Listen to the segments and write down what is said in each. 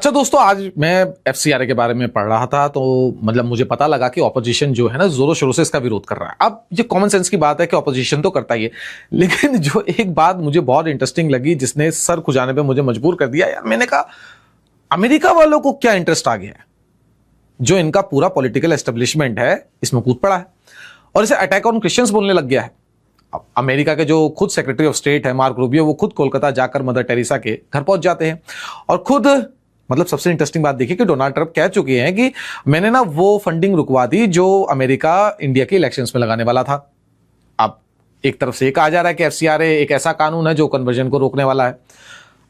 अच्छा दोस्तों, आज मैं एफसीआरए के बारे में पढ़ रहा था तो मतलब मुझे पता लगा कि ऑपोजिशन जो है ना जोरों शोरों से इसका विरोध कर रहा है। अब ये कॉमन सेंस की बात है कि ऑपोजिशन तो करता ही है, लेकिन जो एक बात मुझे बहुत इंटरेस्टिंग लगी जिसने सर खुजाने पे मुझे मजबूर कर दिया यार, मैंने कहा अमेरिका वालों को क्या इंटरेस्ट आ गया है जो इनका पूरा पॉलिटिकल एस्टेब्लिशमेंट है इसमें कूद पड़ा है और इसे अटैक ऑन क्रिश्चियंस बोलने लग गया है। अब अमेरिका के जो खुद सेक्रेटरी ऑफ स्टेट है मार्क रूबियो, वो खुद कोलकाता जाकर मदर टेरेसा के घर पहुंच जाते हैं और खुद मतलब सबसे इंटरेस्टिंग बात देखिए कि डोनाल्ड ट्रंप कह चुके हैं कि मैंने ना वो फंडिंग रुकवा दी जो अमेरिका इंडिया के इलेक्शंस में लगाने वाला था। अब एक तरफ से कहा जा रहा है कि एफसीआरए एक ऐसा कानून है जो कन्वर्जन को रोकने वाला है।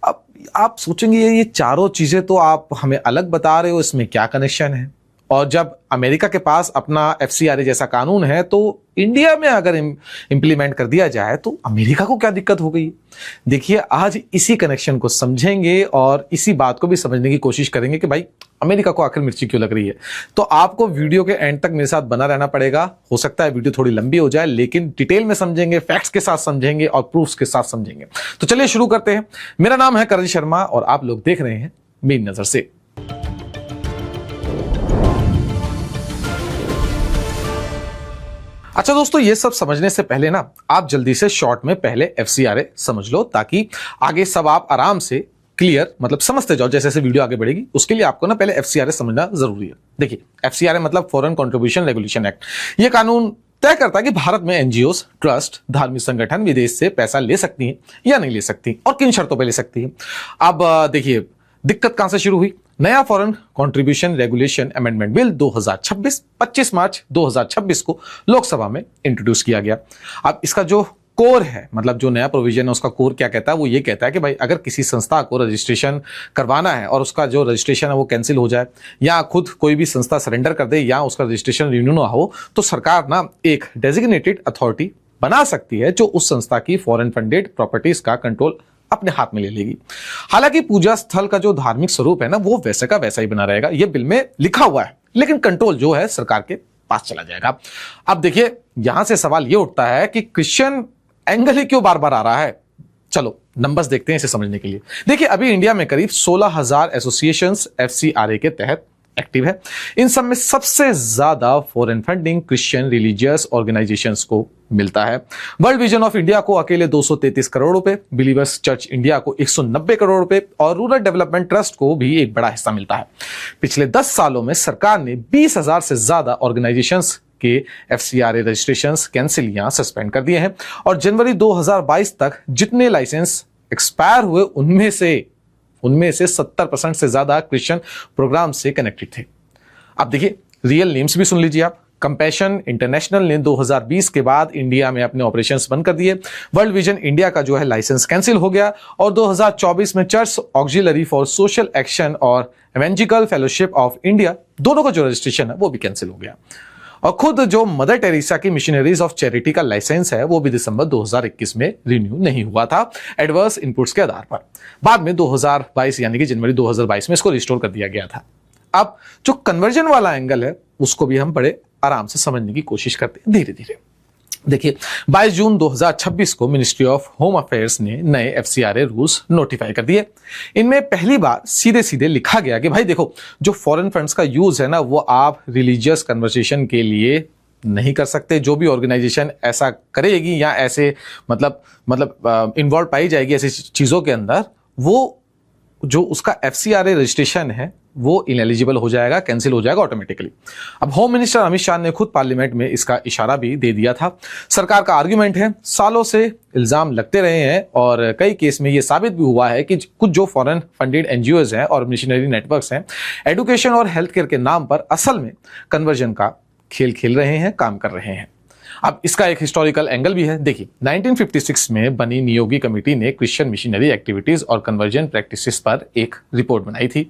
अब आप सोचेंगे ये चारों चीजें तो आप हमें अलग बता रहे हो, इसमें क्या कनेक्शन है? और जब अमेरिका के पास अपना एफसीआरए जैसा कानून है तो इंडिया में अगर इंप्लीमेंट कर दिया जाए तो अमेरिका को क्या दिक्कत हो गई? देखिए, आज इसी कनेक्शन को समझेंगे और इसी बात को भी समझने की कोशिश करेंगे कि भाई अमेरिका को आखिर मिर्ची क्यों लग रही है। तो आपको वीडियो के एंड तक मेरे साथ बना रहना पड़ेगा। हो सकता है वीडियो थोड़ी लंबी हो जाए, लेकिन डिटेल में समझेंगे, फैक्ट्स के साथ समझेंगे और प्रूफ्स के साथ समझेंगे। तो चलिए शुरू करते हैं। मेरा नाम है करण शर्मा और आप लोग देख रहे हैं मेरी नजर से। अच्छा दोस्तों, ये सब समझने से पहले ना आप जल्दी से शॉर्ट में पहले एफसीआरए समझ लो ताकि आगे सब आप आराम से क्लियर मतलब समझते जाओ। जैसे जैसे वीडियो आगे बढ़ेगी उसके लिए आपको ना पहले एफसीआरए समझना जरूरी है। देखिए, एफसीआरए मतलब फॉरेन कंट्रीब्यूशन रेगुलेशन एक्ट। ये कानून तय करता है कि भारत में एनजीओस, ट्रस्ट, धार्मिक संगठन विदेश से पैसा ले सकती हैं या नहीं ले सकती और किन शर्तों पर ले सकती है। अब देखिए, दिक्कत कहां से शुरू हुई। नया foreign contribution regulation amendment bill 2026 25 मार्च 2026 को लोकसभा में इंट्रोड्यूस किया गया। अब इसका जो कोर है मतलब जो नया प्रोविजन है उसका कोर क्या कहता है, वो ये कहता है कि भाई अगर किसी संस्था को रजिस्ट्रेशन करवाना है और उसका जो रजिस्ट्रेशन है वो कैंसिल हो जाए या खुद कोई भी संस्था सरेंडर कर दे या उसका रजिस्ट्रेशन रिन्यू ना हो तो सरकार ना एक डेजिग्नेटेड अथॉरिटी बना सकती है जो उस संस्था की फॉरेन फंडेड प्रॉपर्टीज का कंट्रोल अपने हाथ में ले लेगी। हालांकि पूजा स्थल का जो धार्मिक स्वरूप है ना वो वैसे का वैसा ही बना रहेगा, ये बिल में लिखा हुआ है, लेकिन कंट्रोल जो है सरकार के पास चला जाएगा। अब देखिए, यहां से सवाल ये उठता है कि क्रिश्चियन एंगल ही क्यों बार बार आ रहा है। चलो नंबर्स देखते हैं इसे समझने के लिए। देखिए, अभी इंडिया में करीब 16,000 एसोसिएशंस एफसीआरए के तहत एक्टिव है। इन सब में सबसे ज्यादा foreign funding Christian religious organisations को मिलता है। वर्ल्ड विजन ऑफ इंडिया को अकेले 233 करोड़ रुपए, बिलीवर्स चर्च इंडिया को 190 करोड़ रुपए और रूरल डेवलपमेंट ट्रस्ट को भी एक बड़ा हिस्सा मिलता है। पिछले 10 सालों में सरकार ने 20,000 से ज्यादा ऑर्गेनाइजेशंस के एफसीआरए रजिस्ट्रेशंस कैंसिल या सस्पेंड कर दिए हैं और जनवरी 2022 तक जितने लाइसेंस एक्सपायर हुए उनमें से 70% से ज्यादा क्रिश्चियन प्रोग्राम से कनेक्टेड थे। अब देखिए, रियल नेम्स भी सुन लीजिए आप। कंपैशन इंटरनेशनल ने 2020 के बाद इंडिया में अपने ऑपरेशंस बंद कर दिए। वर्ल्ड विजन इंडिया का जो है लाइसेंस कैंसिल हो गया और 2024 में church auxiliary for social action और एवेंजिकल फेलोशिप ऑफ इंडिया दोनों का जो रजिस्ट्रेशन है वो भी कैंसिल हो गया। और खुद जो मदर टेरेसा की मिशनरीज ऑफ चैरिटी का लाइसेंस है वो भी दिसंबर 2021 में रिन्यू नहीं हुआ था एडवर्स इनपुट्स के आधार पर। बाद में 2022 यानी कि जनवरी 2022 में इसको रिस्टोर कर दिया गया था। अब जो कन्वर्जन वाला एंगल है उसको भी हम बड़े आराम से समझने की कोशिश करते हैं धीरे धीरे। देखिए, 22 जून 2026 को मिनिस्ट्री ऑफ होम अफेयर्स ने नए एफसीआरए रूल्स नोटिफाई कर दिए। इनमें पहली बार सीधे सीधे लिखा गया कि भाई देखो, जो फॉरेन फंड्स का यूज है ना वो आप रिलीजियस कन्वर्सेशन के लिए नहीं कर सकते। जो भी ऑर्गेनाइजेशन ऐसा करेगी या ऐसे मतलब इन्वॉल्व पाई जाएगी ऐसी चीजों के अंदर, वो जो उसका एफसीआरए रजिस्ट्रेशन है वो इनएलिजिबल हो जाएगा, कैंसिल हो जाएगा ऑटोमेटिकली। अब होम मिनिस्टर अमित शाह ने खुद पार्लियामेंट में इसका इशारा भी दे दिया था। सरकार का आर्ग्यूमेंट है, सालों से इल्जाम लगते रहे हैं और कई केस में यह साबित भी हुआ है कि कुछ जो फॉरेन फंडेड एनजीओज हैं और मिशनरी नेटवर्क्स हैं, एजुकेशन और हेल्थ केयर के नाम पर असल में कन्वर्जन का खेल खेल रहे हैं, काम कर रहे हैं। अब इसका एक हिस्टोरिकल एंगल भी है। देखिए, 1956 में बनी नियोगी कमेटी ने क्रिश्चियन मिशनरी एक्टिविटीज और कन्वर्जन प्रैक्टिसेस पर एक रिपोर्ट बनाई थी।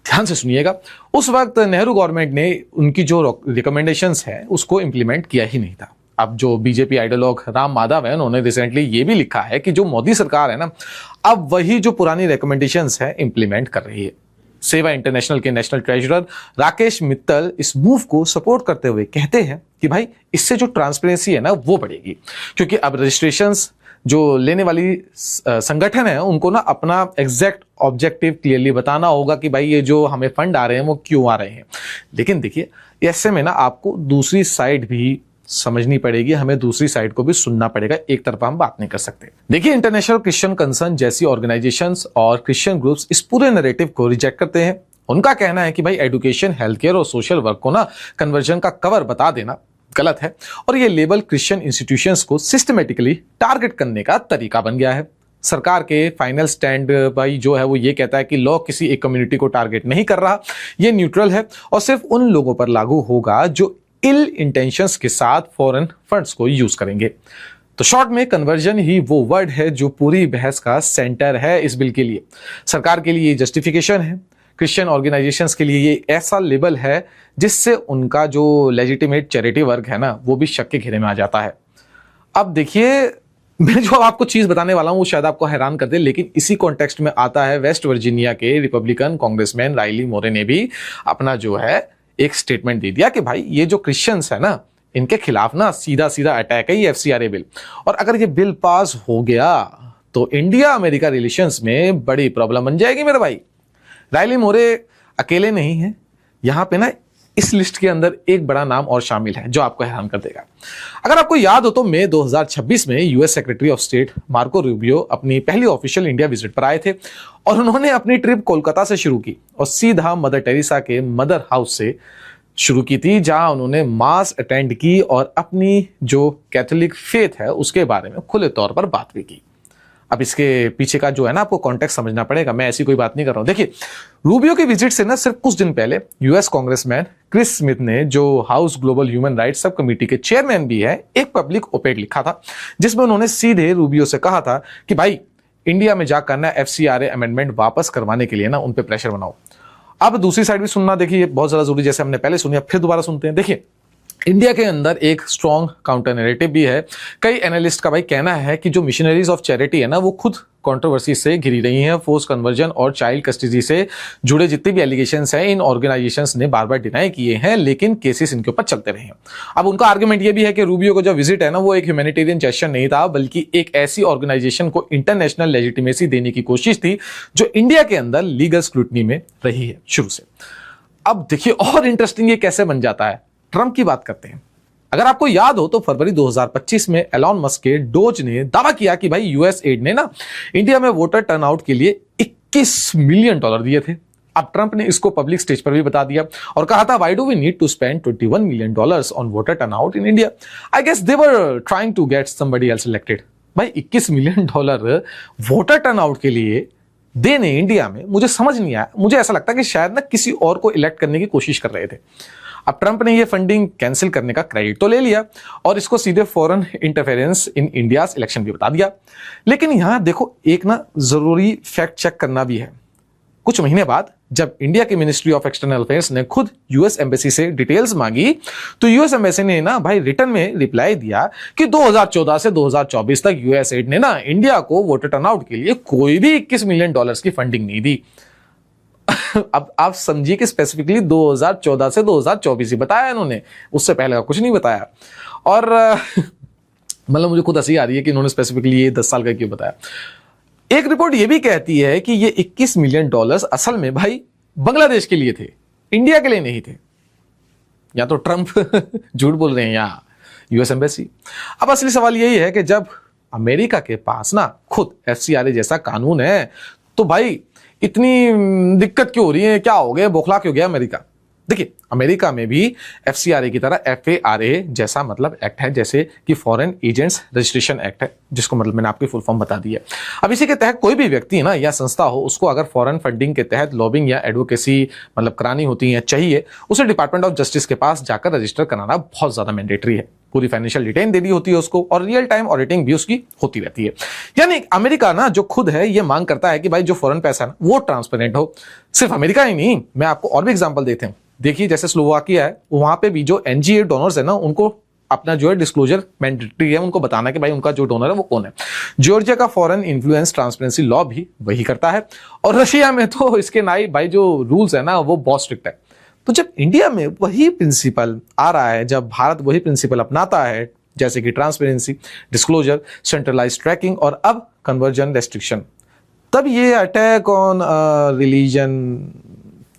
ध्यान से सुनिएगा, उस वक्त नेहरू गवर्नमेंट ने उनकी जो रिकमेंडेशंस है उसको इंप्लीमेंट किया ही नहीं था। अब जो बीजेपी आइडियोलॉग राम माधव है उन्होंने रिसेंटली ये भी लिखा है कि जो मोदी सरकार है ना, अब वही जो पुरानी रिकमेंडेशंस है इंप्लीमेंट कर रही है। सेवा इंटरनेशनल के नेशनल ट्रेजरर राकेश मित्तल इस मूव को सपोर्ट करते हुए कहते हैं कि भाई इससे जो ट्रांसपेरेंसी है ना वो बढ़ेगी, क्योंकि अब रजिस्ट्रेशंस जो लेने वाली संगठन है उनको ना अपना एग्जैक्ट ऑब्जेक्टिव क्लियरली बताना होगा कि भाई ये जो हमें फंड आ रहे हैं वो क्यों आ रहे हैं। लेकिन देखिए ऐसे में ना आपको दूसरी साइड भी समझनी पड़ेगी, हमें दूसरी साइड को भी सुनना पड़ेगा, एक तरफा हम बात नहीं कर सकते। देखिए इंटरनेशनल क्रिश्चियन कंसर्न जैसी ऑर्गेनाइजेशंस और क्रिश्चियन ग्रुप्स इस पूरे नैरेटिव को रिजेक्ट करते हैं। उनका कहना है कि भाई एजुकेशन, हेल्थ केयर और सोशल वर्क को ना कन्वर्जन का कवर बता देना गलत है और ये लेबल क्रिश्चियन इंस्टीट्यूशंस को सिस्टमेटिकली टारगेट करने का तरीका बन गया है। सरकार के फाइनल स्टैंड भाई जो है वो ये कहता है कि लॉ किसी एक कम्युनिटी को टारगेट नहीं कर रहा, ये न्यूट्रल है और सिर्फ उन लोगों पर लागू होगा जो इल इंटेंशंस के साथ फॉरेन फंड्स को यूज करेंगे। तो शॉर्ट में कन्वर्जन ही वो वर्ड है जो पूरी बहस का सेंटर है इस बिल के लिए। सरकार के लिए जस्टिफिकेशन है, क्रिश्चियन ऑर्गेनाइजेशंस के लिए ये ऐसा लेबल है जिससे उनका जो लेजिटिमेट चैरिटी वर्क है ना वो भी शक के घेरे में आ जाता है। अब देखिए मैं जो आपको चीज बताने वाला हूं वो शायद आपको हैरान कर दे, लेकिन इसी कॉन्टेक्स्ट में आता है वेस्ट वर्जीनिया के रिपब्लिकन कांग्रेसमैन राइली मोरे ने भी अपना जो है एक स्टेटमेंट दे दिया कि भाई ये जो क्रिश्चियंस है ना इनके खिलाफ ना सीधा सीधा अटैक है ये एफसीआरए बिल, और अगर ये बिल पास हो गया तो इंडिया अमेरिका रिलेशंस में बड़ी प्रॉब्लम बन जाएगी मेरे भाई। राइली मोरे अकेले नहीं है, यहां पे ना इस लिस्ट के अंदर एक बड़ा नाम और शामिल है जो आपको हैरान कर देगा। अगर आपको याद हो तो मई 2026 में US secretary of state Marco Rubio अपनी पहली ऑफिशियल इंडिया विजिट पर आए थे और उन्होंने अपनी ट्रिप कोलकाता से शुरू की और सीधा मदर टेरेसा के मदर हाउस से शुरू की थी, जहां उन्होंने मास अटेंड की और अपनी जो कैथोलिक फेथ है उसके बारे में खुले तौर पर बात भी की। अब इसके पीछे का जो है ना आपको कॉन्टेक्स्ट समझना पड़ेगा, मैं ऐसी कोई बात नहीं कर रहा हूं। देखिए रूबियो की विजिट से ना सिर्फ कुछ दिन पहले यूएस कांग्रेसमैन क्रिस स्मिथ ने, जो house global human rights sub committee के चेयरमैन भी है, एक पब्लिक ओपेड लिखा था जिसमें उन्होंने सीधे रूबियो से कहा था कि भाई इंडिया में जाकर ना एफसीआरए अमेंडमेंट वापस करवाने के लिए ना उन पे प्रेशर बनाओ। अब दूसरी साइड भी सुनना देखिए बहुत ज्यादा जरूरी, जैसे हमने पहले सुनी फिर दोबारा सुनते हैं। देखिए इंडिया के अंदर एक स्ट्रॉन्ग काउंटर नैरेटिव भी है। कई एनालिस्ट का भाई कहना है कि जो मिशनरीज ऑफ चैरिटी है ना वो खुद कंट्रोवर्सी से घिरी रही हैं। फोर्स कन्वर्जन और चाइल्ड कस्टडी से जुड़े जितने भी एलिगेशंस हैं इन ऑर्गेनाइजेशंस ने बार बार डिनाई किए हैं, लेकिन केसेस इनके ऊपर चलते रहे हैं। अब उनका आर्गुमेंट ये भी है कि रूबियो को जो विजिट है ना वो एक ह्यूमैनिटेरियन जेस्चर नहीं था, बल्कि एक ऐसी ऑर्गेनाइजेशन को इंटरनेशनल लेजिटिमेसी देने की कोशिश थी जो इंडिया के अंदर लीगल स्क्रूटनी में रही है शुरू से। अब देखिए और इंटरेस्टिंग ये कैसे बन जाता है, ट्रंप की बात करते हैं। अगर आपको याद हो तो फरवरी 2025 में एलॉन मस्क के डोज ने दावा किया कि भाई यूएस एड ने ना इंडिया में वोटर टर्नआउट के लिए $21 मिलियन दिए थे। अब ट्रंप ने इसको पब्लिक स्टेज पर भी बता दिया और कहा था why do we need to spend $21 million on voter turnout in India, I guess they were trying to get somebody else elected. भाई $21 मिलियन वोटर टर्नआउट के लिए देने इंडिया में, मुझे समझ नहीं आया। मुझे ऐसा लगता है कि शायद ना किसी और को इलेक्ट करने की कोशिश कर रहे थे। अब ट्रंप ने ये फंडिंग कैंसिल करने का क्रेडिट तो ले लिया और इसको सीधे foreign interference in India's election भी बता दिया। लेकिन यहां देखो एक ना जरूरी फैक्ट चेक करना भी है। कुछ महीने बाद जब इंडिया की मिनिस्ट्री ऑफ एक्सटर्नल अफेयर्स ने खुद यूएस एम्बेसी से डिटेल्स मांगी तो यूएस एम्बेसी ने ना भाई रिटर्न में रिप्लाई दिया कि 2014 से 2024 तक यूएस एड ने ना इंडिया को वोटर टर्नआउट के लिए कोई भी $21 मिलियन की फंडिंग नहीं दी। अब आप समझिए कि स्पेसिफिकली 2014 से 2024 ही बताया इन्होंने, उससे पहले का कुछ नहीं बताया। और मतलब मुझे खुद हंसी आ रही है कि इन्होंने स्पेसिफिकली ये 10 साल का क्यों बताया। एक रिपोर्ट ये भी कहती है कि ये $21 मिलियन असल में भाई बांग्लादेश के लिए थे, इंडिया के लिए नहीं थे। या तो ट्रंप झूठ बोल रहे हैं या यूएस एम्बेसी। अब असली सवाल यही है कि जब अमेरिका के पास ना खुद एफसीआरए जैसा कानून है तो भाई इतनी दिक्कत क्यों हो रही है, क्या हो गया, बौखला क्यों गया अमेरिका। देखिए अमेरिका में भी एफसीआरए की तरह एफएआरए जैसा मतलब एक्ट है, जैसे कि फॉरेन एजेंट्स रजिस्ट्रेशन एक्ट है, जिसको मतलब मैंने आपकी फुल फॉर्म बता दी है। अब इसी के तहत कोई भी व्यक्ति ना या संस्था हो, उसको अगर फॉरेन फंडिंग के तहत लॉबिंग या एडवोकेसी मतलब करानी होती है चाहिए, उसे डिपार्टमेंट ऑफ जस्टिस के पास जाकर रजिस्टर कराना बहुत ज्यादा मैंडेटरी है। पूरी फाइनेंशियल डिटेल देनी होती है उसको और रियल टाइम ऑडिटिंग भी उसकी होती रहती है। यानी अमेरिका ना जो खुद है ये मांग करता है कि भाई जो फॉरेन पैसा है ना वो ट्रांसपेरेंट हो। सिर्फ अमेरिका ही नहीं, मैं आपको और भी एग्जांपल देते हैं। देखिए जैसे स्लोवाकिया है, वहां पे भी जो एनजीए डोनर्स है ना उनको अपना जो है डिस्क्लोजर मैंडेटरी है, उनको बताना कि भाई उनका जो डोनर है वो कौन है। जॉर्जिया का फॉरेन इन्फ्लुएंस ट्रांसपेरेंसी लॉ भी वही करता है और रशिया में तो इसके नाई भाई जो रूल्स है ना वो बहुत स्ट्रिक्ट है। तो जब इंडिया में वही प्रिंसिपल आ रहा है, जब भारत वही प्रिंसिपल अपनाता है जैसे कि ट्रांसपेरेंसी, डिस्क्लोजर, सेंट्रलाइज्ड ट्रैकिंग और अब कन्वर्जन रेस्ट्रिक्शन। तब ये अटैक ऑन रिलीजन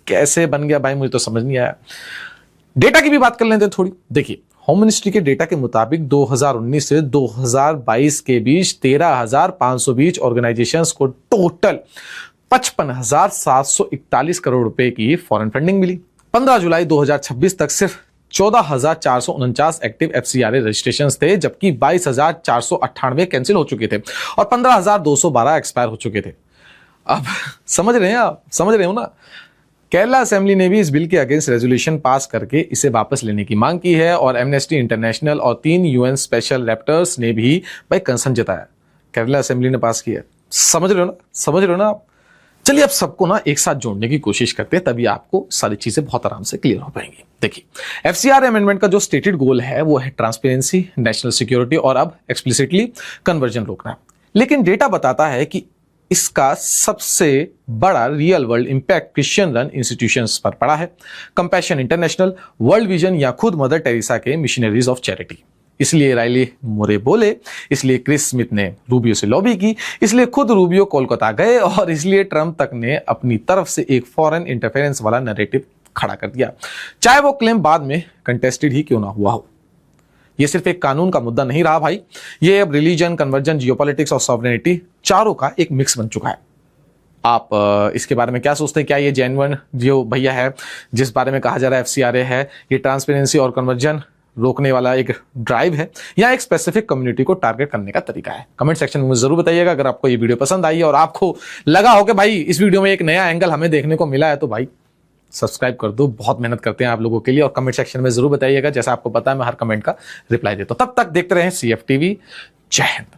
कैसे बन गया भाई, मुझे तो समझ नहीं आया। डेटा की भी बात कर लेते हैं थोड़ी। देखिए, होम मिनिस्ट्री के डेटा के मुताबिक 2019 से 2022 के बीच 13,520 ऑर्गेनाइजेशंस को टोटल 55,741 करोड़ रुपए की फॉरेन फंडिंग मिली। 15 जुलाई 2026 तक सिर्फ 14,449 एक्टिव एफसीआरए रजिस्ट्रेशंस थे, जबकि 22,498 कैंसिल हो चुके थे और 15,212 एक्सपायर हो चुके थे। अब समझ रहे हैं आप, समझ रहे हो ना। केरला असेंबली ने भी इस बिल के अगेंस्ट रेजोल्यूशन पास करके इसे वापस लेने की मांग की है और एमनेस्टी इंटरनेशनल और 3 यूएन स्पेशल रैप्टर्स ने भी भाई कंसर्न जताया। केरला असेंबली ने पास किया। समझ रहे हो ना, समझ रहे हो ना आप। चलिए अब सबको ना एक साथ जोड़ने की कोशिश करते हैं, तभी आपको सारी चीजें बहुत आराम से क्लियर हो पाएंगी। देखिए, एफसीआरए अमेंडमेंट का जो स्टेटेड गोल है वो है ट्रांसपेरेंसी, नेशनल सिक्योरिटी और अब एक्सप्लिसिटली कन्वर्जन रोकना। लेकिन डेटा बताता है कि इसका सबसे बड़ा real world impact Christian run institutions पर पड़ा है। कंपैशन इंटरनेशनल, वर्ल्ड विजन या खुद मदर टेरेसा के मिशनरीज ऑफ चैरिटी। इसलिए राइली मोरे बोले, इसलिए क्रिस स्मिथ ने रूबियो से लॉबी की, इसलिए खुद रूबियो कोलकाता गए और इसलिए ट्रंप तक ने अपनी तरफ से एक फॉरेन इंटरफेरेंस वाला नैरेटिव खड़ा कर दिया, चाहे वो क्लेम बाद में कंटेस्टेड ही क्यों ना हुआ हो। ये सिर्फ एक कानून का मुद्दा नहीं रहा भाई, ये अब रिलीजन, कन्वर्जन, जियोपॉलिटिक्स और सॉवरेनिटी चारों का एक मिक्स बन चुका है। आप इसके बारे में क्या सोचते हैं? क्या ये जेन्युइन जो भैया है जिस बारे में कहा जा रहा है एफसीआरए है, ये ट्रांसपेरेंसी और कन्वर्जन रोकने वाला एक ड्राइव है या एक स्पेसिफिक कम्युनिटी को टारगेट करने का तरीका है? कमेंट सेक्शन में मुझे जरूर बताइएगा। अगर आपको ये वीडियो पसंद आई और आपको लगा हो कि भाई इस वीडियो में एक नया एंगल हमें देखने को मिला है तो भाई सब्सक्राइब कर दो। बहुत मेहनत करते हैं आप लोगों के लिए और कमेंट सेक्शन में जरूर बताइएगा। जैसा आपको पता है मैं हर कमेंट का रिप्लाई देता हूं। तब तक देखते रहें CF TV। जय हिंद।